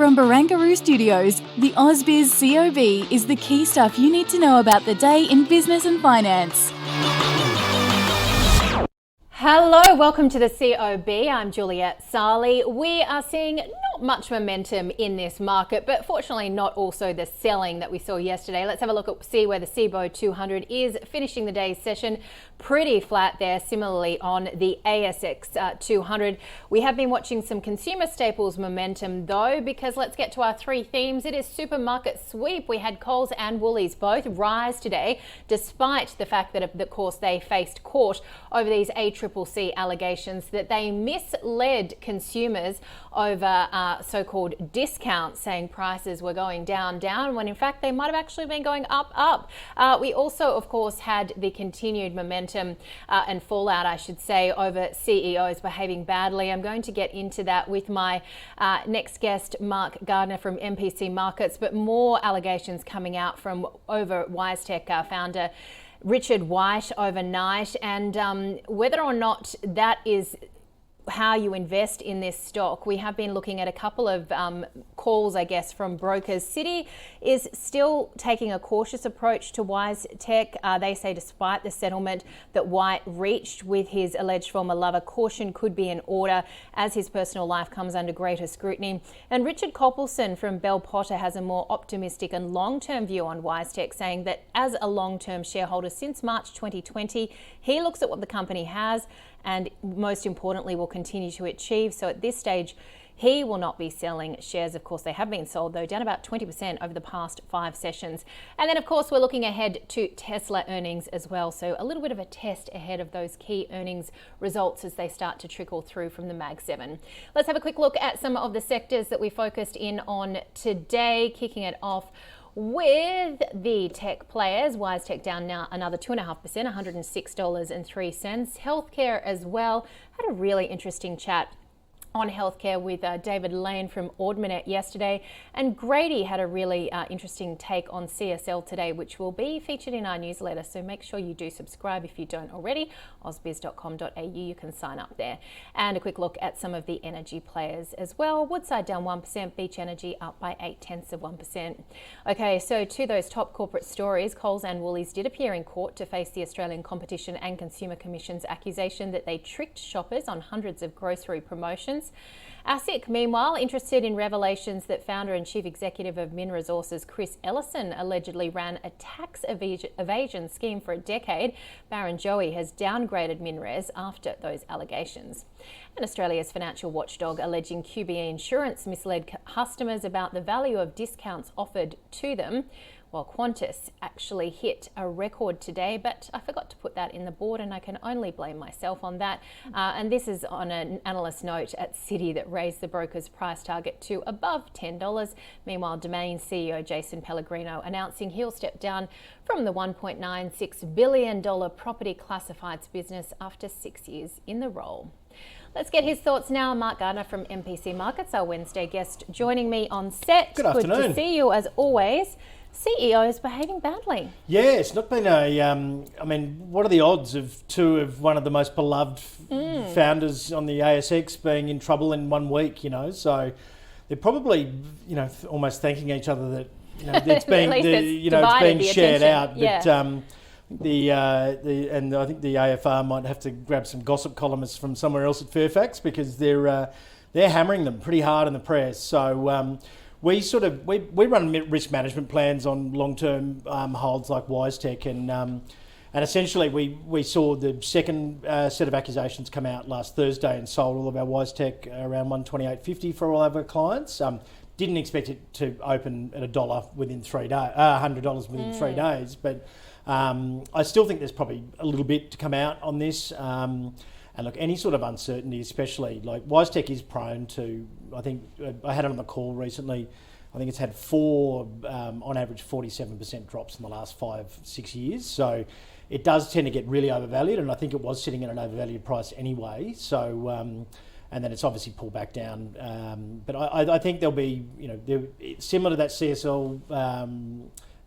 From Barrenjoey Studios, the ausbiz COB is the key stuff you need to know about the day in business and finance. Hello, welcome to the COB. I'm Juliet Sarli. We are seeing not much momentum in this market, but fortunately not also the selling that we saw yesterday. Let's have a look at see where the CBO 200 is finishing the day's session. Pretty flat there. Similarly on the ASX 200. We have been watching some consumer staples momentum though, because let's get to our three themes. It is supermarket sweep. We had Coles and Woolies both rise today, despite the fact that of course they faced court over these ACCC allegations that they misled consumers over so-called discounts, saying prices were going down, when in fact they might have actually been going up. We also, of course, had the continued momentum and fallout, I should say, over CEOs behaving badly. I'm going to get into that with my next guest, Mark Gardner from MPC Markets, but more allegations coming out from over Wisetech founder Richard White overnight, and whether or not that is how you invest in this stock. We have been looking at a couple of calls, I guess, from brokers. Citi is still taking a cautious approach to Wisetech. They say despite the settlement that White reached with his alleged former lover, caution could be in order as his personal life comes under greater scrutiny. And Richard Coppelson from Bell Potter has a more optimistic and long-term view on Wisetech, saying that as a long-term shareholder since March 2020, he looks at what the company has and most importantly will continue to achieve. So at this stage, he will not be selling shares. Of course, they have been sold, though, down about 20% over the past 5 sessions. And then, of course, we're looking ahead to Tesla earnings as well. So a little bit of a test ahead of those key earnings results as they start to trickle through from the Mag 7. Let's have a quick look at some of the sectors that we focused in on today, kicking it off with the tech players. Wisetech down now another 2.5%, $106.03. Healthcare as well. Had a really interesting chat on healthcare with David Lane from Ord Minnett yesterday, and Grady had a really interesting take on CSL today, which will be featured in our newsletter, so make sure you do subscribe if you don't already. ausbiz.com.au, you can sign up there. And a quick look at some of the energy players as well. Woodside down 1%, Beach Energy up by 0.8%. Okay, so to those top corporate stories, Coles and Woolies did appear in court to face the Australian Competition and Consumer Commission's accusation that they tricked shoppers on hundreds of grocery promotions. ASIC, meanwhile, interested in revelations that founder and chief executive of Min Resources, Chris Ellison, allegedly ran a tax evasion scheme for a decade. Barrenjoey has downgraded MinRes after those allegations. And Australia's financial watchdog alleging QBE Insurance misled customers about the value of discounts offered to them. Well, Qantas actually hit a record today, but I forgot to put that in the board and I can only blame myself on that. And this is on an analyst note at Citi that raised the broker's price target to above $10. Meanwhile, Domain CEO Jason Pellegrino announcing he'll step down from the $1.96 billion property classifieds business after 6 years in the role. Let's get his thoughts now. Mark Gardner from MPC Markets, our Wednesday guest, joining me on set. Good afternoon. Good to see you as always. CEOs behaving badly. Yeah, it's not been a, I mean, what are the odds of two of one of the most beloved founders on the ASX being in trouble in 1 week, you know? So they're probably, you know, almost thanking each other that, you know, it's being, it's being shared out. Yeah. But and I think the AFR might have to grab some gossip columnists from somewhere else at Fairfax because they're hammering them pretty hard in the press. So we run risk management plans on long-term holds like Wisetech, and essentially we saw the second set of accusations come out last Thursday and sold all of our Wisetech around $128.50 for all of our clients. Didn't expect it to open at $1 within 3 days, $100 within 3 days, but I still think there's probably a little bit to come out on this. And look, any sort of uncertainty, especially like Wisetech is prone to, I think I had it on the call recently, I think it's had 4, on average, 47% drops in the last 5-6 years. So it does tend to get really overvalued, and I think it was sitting at an overvalued price anyway. So, and then it's obviously pulled back down. But I think there'll be, you know, similar to that CSL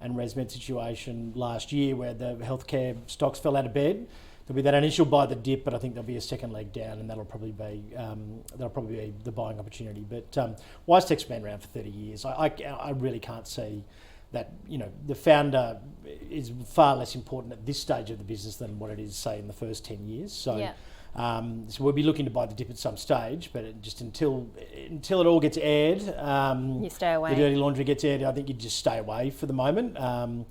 and ResMed situation last year where the healthcare stocks fell out of bed. there'll be that initial buy the dip, but I think there'll be a second leg down, and that'll probably be the buying opportunity. But Wisetech's been around for 30 years. I really can't see that, the founder is far less important at this stage of the business than what it is, say, in the first 10 years. So, so we'll be looking to buy the dip at some stage, but just until it all gets aired, you stay away. The dirty laundry gets aired, I think you just stay away for the moment. Our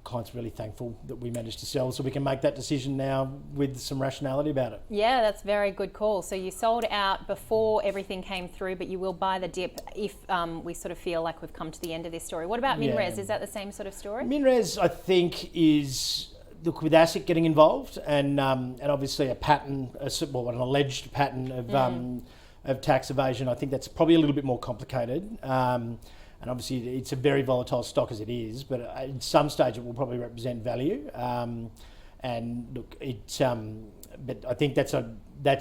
clients are really thankful that we managed to sell, so we can make that decision now with some rationality about it. Yeah, that's a very good call. So you sold out before everything came through, but you will buy the dip if we sort of feel like we've come to the end of this story. What about MinRes? Is that the same sort of story? MinRes, I think, is... Look, with ASIC getting involved and obviously an alleged pattern of tax evasion, I think that's probably a little bit more complicated. And obviously it's a very volatile stock as it is, but at some stage it will probably represent value. And look, but I think that's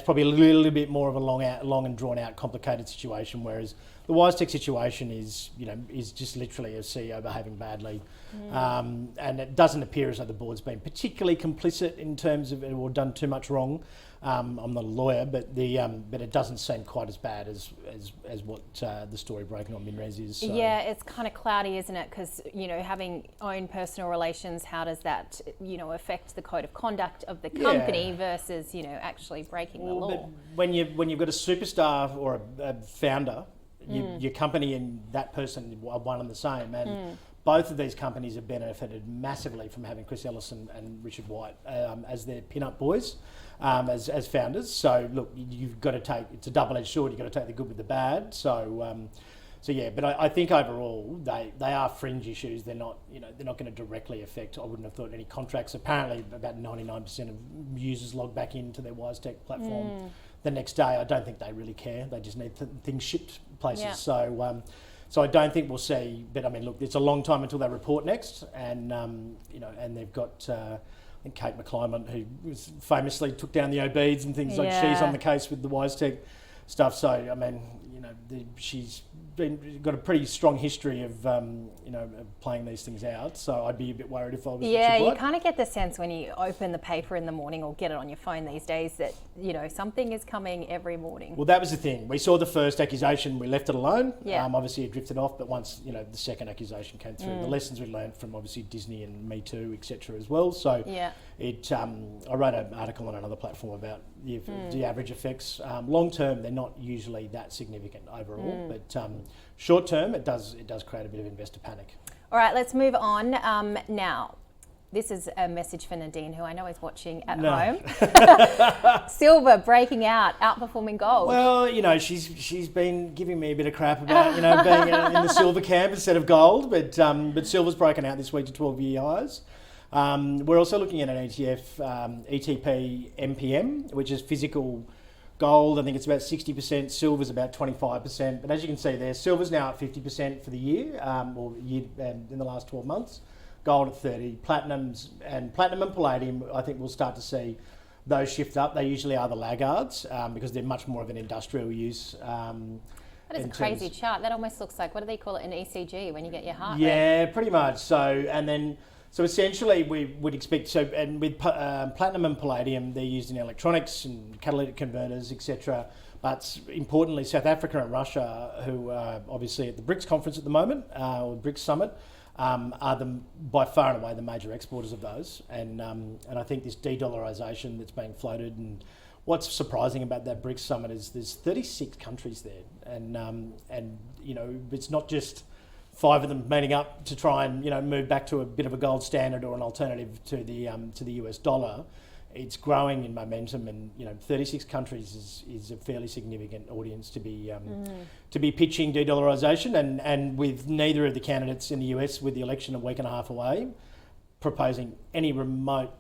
probably a little bit more of a long and drawn out complicated situation, whereas the Wisetech situation is just literally a CEO behaving badly. And it doesn't appear as though the board's been particularly complicit in terms of or done too much wrong. I'm not a lawyer, but it doesn't seem quite as bad as what the story breaking on MinRes is. So. Yeah, it's kind of cloudy, isn't it? Because having own personal relations, how does that affect the code of conduct of the company versus actually breaking the law? But when you've got a superstar or a founder, your company and that person are one and the same, and both of these companies have benefited massively from having Chris Ellison and Richard White as their pin-up boys, as founders. So look, you've got to it's a double-edged sword. You've got to take the good with the bad. So but I think overall they are fringe issues. They're not going to directly affect. I wouldn't have thought any contracts. Apparently, about 99% of users log back into their Wisetech platform the next day. I don't think they really care. They just need things shipped places. Yeah. So I don't think we'll see, but I mean, look, it's a long time until they report next, and and they've got I think Kate McClymont, who famously took down the OBs and things like she's on the case with the Wisetech stuff. So I mean, she's got a pretty strong history of playing these things out. So I'd be a bit worried if I was. Yeah, you kind of get the sense when you open the paper in the morning or get it on your phone these days that something is coming every morning. Well, that was the thing. We saw the first accusation, we left it alone. Yeah. Obviously it drifted off, but once the second accusation came through, the lessons we learned from obviously Disney and Me Too, etc. as well. So I wrote an article on another platform about the average effects. Long term, they're not usually that significant overall, but short term, it does create a bit of investor panic. All right, let's move on. Now, this is a message for Nadine, who I know is watching at home. Silver breaking out, outperforming gold. Well, she's been giving me a bit of crap about being in the silver camp instead of gold, but silver's broken out this week to 12-year highs. We're also looking at an ETF, ETP MPM, which is physical gold. I think it's about 60%. Silver's about 25%. But as you can see there, silver's now at 50% for the year, in the last 12 months. Gold at 30. Platinum and palladium, I think we'll start to see those shift up. They usually are the laggards because they're much more of an industrial use. That is a crazy chart. That almost looks like, what do they call it, an ECG when you get your heart rate? Yeah, pretty much. So essentially we would expect, and with platinum and palladium, they're used in electronics and catalytic converters, etc. But importantly, South Africa and Russia, who are obviously at the BRICS conference at the moment, or BRICS summit, are by far and away the major exporters of those. And I think this de-dollarisation that's being floated, and what's surprising about that BRICS summit is there's 36 countries there, and it's not just 5 of them meeting up to try and move back to a bit of a gold standard or an alternative to the US dollar. It's growing in momentum, and 36 countries is a fairly significant audience to be pitching de-dollarisation, and with neither of the candidates in the US, with the election a week and a half away, proposing any remote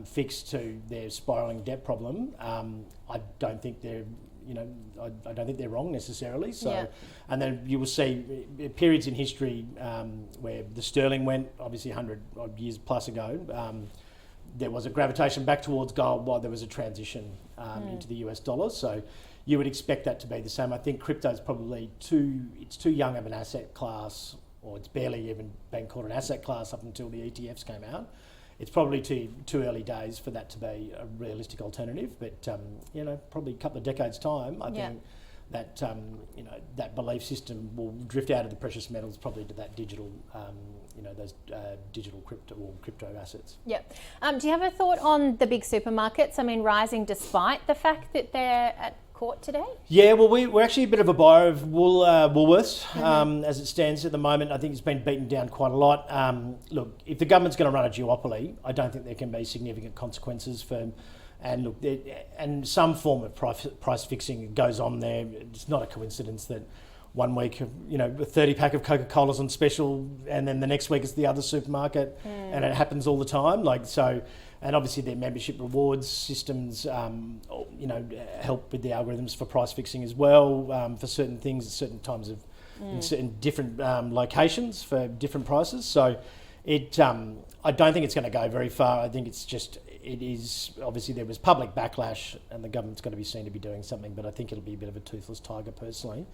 fix to their spiralling debt problem. I don't think they're I don't think they're wrong necessarily. So, and then you will see periods in history where the sterling went, obviously 100 odd years plus ago. There was a gravitation back towards gold while there was a transition into the US dollar. So you would expect that to be the same. I think crypto is probably too young of an asset class, or it's barely even been called an asset class up until the ETFs came out. it's probably too early days for that to be a realistic alternative. But probably a couple of decades time, I think that that belief system will drift out of the precious metals probably to that digital, those digital crypto assets. Yep. Do you have a thought on the big supermarkets? I mean, rising despite the fact that they're at court today? Yeah, well, we're actually a bit of a buyer of Woolworths as it stands at the moment. I think it's been beaten down quite a lot. Look, if the government's going to run a duopoly, I don't think there can be significant consequences for. And look, and some form of price fixing goes on there. It's not a coincidence that one week, a 30-pack of Coca-Cola's on special, and then the next week it's the other supermarket, and it happens all the time. And obviously their membership rewards systems, help with the algorithms for price fixing as well, for certain things at certain times of, in certain different locations for different prices. So I don't think it's going to go very far. I think it is obviously there was public backlash and the government's got to be seen to be doing something, but I think it'll be a bit of a toothless tiger personally.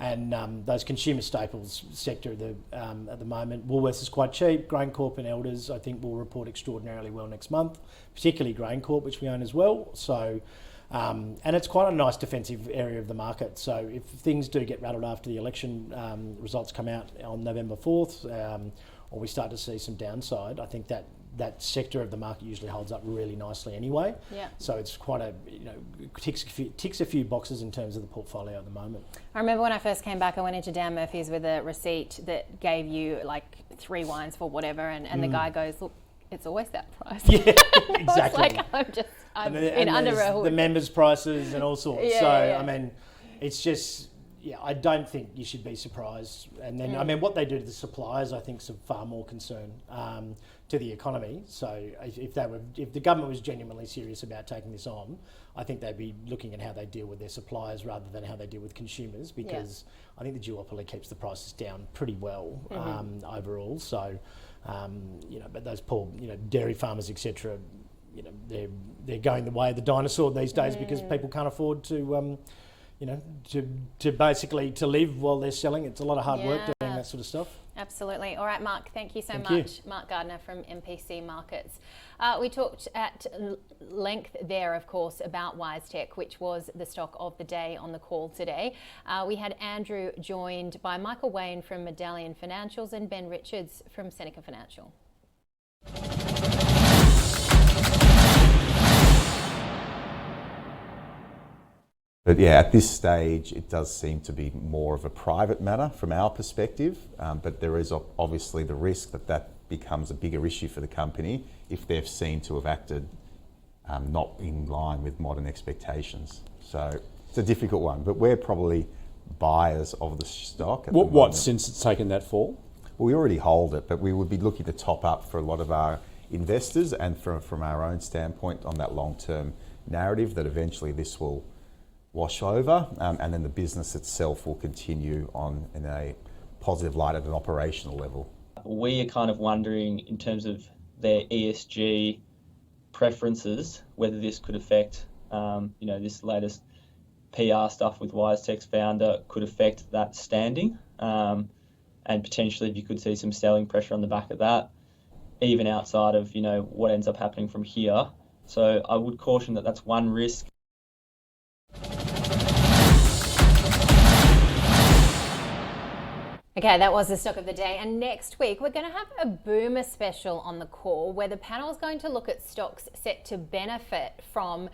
And those consumer staples sector at the moment, Woolworths is quite cheap. GrainCorp and Elders I think will report extraordinarily well next month, particularly GrainCorp, which we own as well. So and it's quite a nice defensive area of the market. So if things do get rattled after the election results come out on November 4th, or we start to see some downside, I think that sector of the market usually holds up really nicely anyway. Yeah. So it's quite ticks a few boxes in terms of the portfolio at the moment. I remember when I first came back, I went into Dan Murphy's with a receipt that gave you like 3 wines for whatever, and the guy goes, look, it's always that price. Yeah, exactly. I'm in under a hood. The members' prices and all sorts. I mean, it's just. Yeah, I don't think you should be surprised. And then, I mean, what they do to the suppliers, I think, is of far more concern to the economy. So if the government was genuinely serious about taking this on, I think they'd be looking at how they deal with their suppliers rather than how they deal with consumers, because I think the duopoly keeps the prices down pretty well overall. So, but those poor, dairy farmers, etc., they're going the way of the dinosaur these days because people can't afford to. To basically to live while they're selling. It's a lot of hard work doing that sort of stuff. Absolutely. All right, Mark, thank you so much. You. Mark Gardner from MPC Markets. We talked at length there, of course, about Wisetech, which was the stock of the day on the call today. We had Andrew joined by Michael Wayne from Medallion Financials and Ben Richards from Seneca Financial. But yeah, at this stage, it does seem to be more of a private matter from our perspective, but there is obviously the risk that becomes a bigger issue for the company if they've seen to have acted not in line with modern expectations. So it's a difficult one, but we're probably buyers of the stock. What since it's taken that fall? Well, we already hold it, but we would be looking to top up for a lot of our investors and from our own standpoint on that long-term narrative that eventually this will wash over, and then the business itself will continue on in a positive light at an operational level. We are kind of wondering in terms of their ESG preferences, whether this could affect, this latest PR stuff with Wisetech's founder could affect that standing, and potentially if you could see some selling pressure on the back of that, even outside of, what ends up happening from here. So I would caution that that's one risk. Okay, that was the stock of the day. And next week, we're going to have a boomer special on the call where the panel is going to look at stocks set to benefit from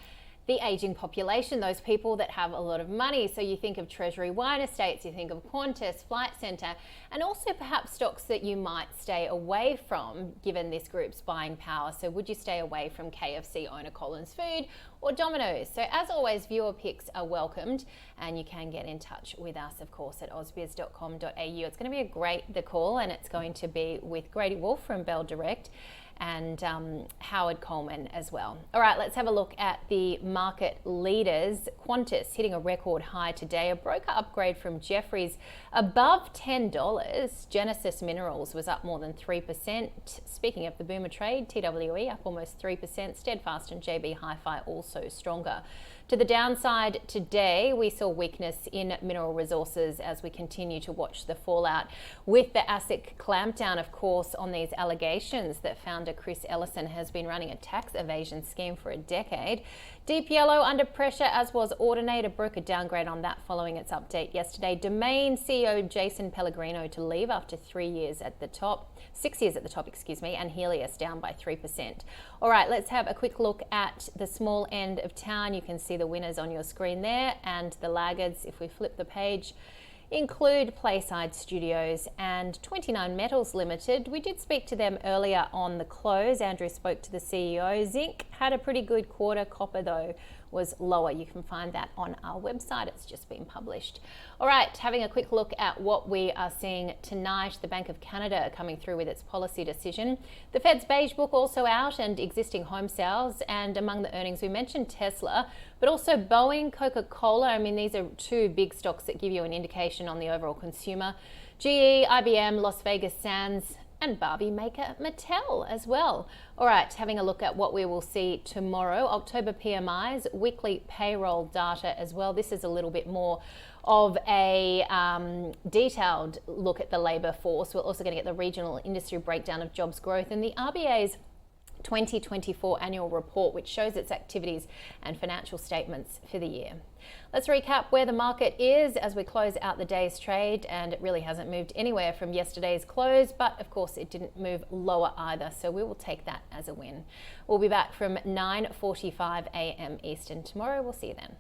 the ageing population, those people that have a lot of money. So you think of Treasury Wine Estates, you think of Qantas, Flight Centre, and also perhaps stocks that you might stay away from given this group's buying power. So would you stay away from KFC owner Collins Food or Domino's? So as always, viewer picks are welcomed, and you can get in touch with us, of course, at ausbiz.com.au. It's going to be the call, and it's going to be with Grady Wolf from Bell Direct and Howard Coleman as well. All right, let's have a look at the market leaders. Qantas hitting a record high today, a broker upgrade from Jefferies above $10. Genesis Minerals was up more than 3%. Speaking of the boomer trade, TWE up almost 3%. Steadfast and JB Hi-Fi also stronger. To the downside today, we saw weakness in mineral resources as we continue to watch the fallout with the ASIC clampdown, of course, on these allegations that founder Chris Ellison has been running a tax evasion scheme for a decade. Deep Yellow under pressure, as was Ordinator, broke a downgrade on that following its update yesterday. Domain CEO Jason Pellegrino to leave after 6 years at the top, and Helios down by 3%. All right, let's have a quick look at the small end of town. You can see the winners on your screen there, and the laggards, if we flip the page, include Playside Studios and 29 Metals Limited. We did speak to them earlier on the close. Andrew spoke to the CEO. Zinc had a pretty good quarter. Copper, though, was lower. You can find that on our website. It's just been published. All right, having a quick look at what we are seeing tonight. The Bank of Canada coming through with its policy decision. The Fed's beige book also out, and existing home sales. And among the earnings, we mentioned Tesla, but also Boeing, Coca-Cola. I mean, these are two big stocks that give you an indication on the overall consumer. GE, IBM, Las Vegas Sands, and Barbie maker Mattel as well. All right, having a look at what we will see tomorrow. October PMIs, weekly payroll data as well. This is a little bit more of a detailed look at the labour force. We're also going to get the regional industry breakdown of jobs growth and the RBA's 2024 annual report, which shows its activities and financial statements for the year. Let's recap where the market is as we close out the day's trade, and it really hasn't moved anywhere from yesterday's close, but of course it didn't move lower either, so we will take that as a win. We'll be back from 9:45 a.m. Eastern tomorrow. We'll see you then.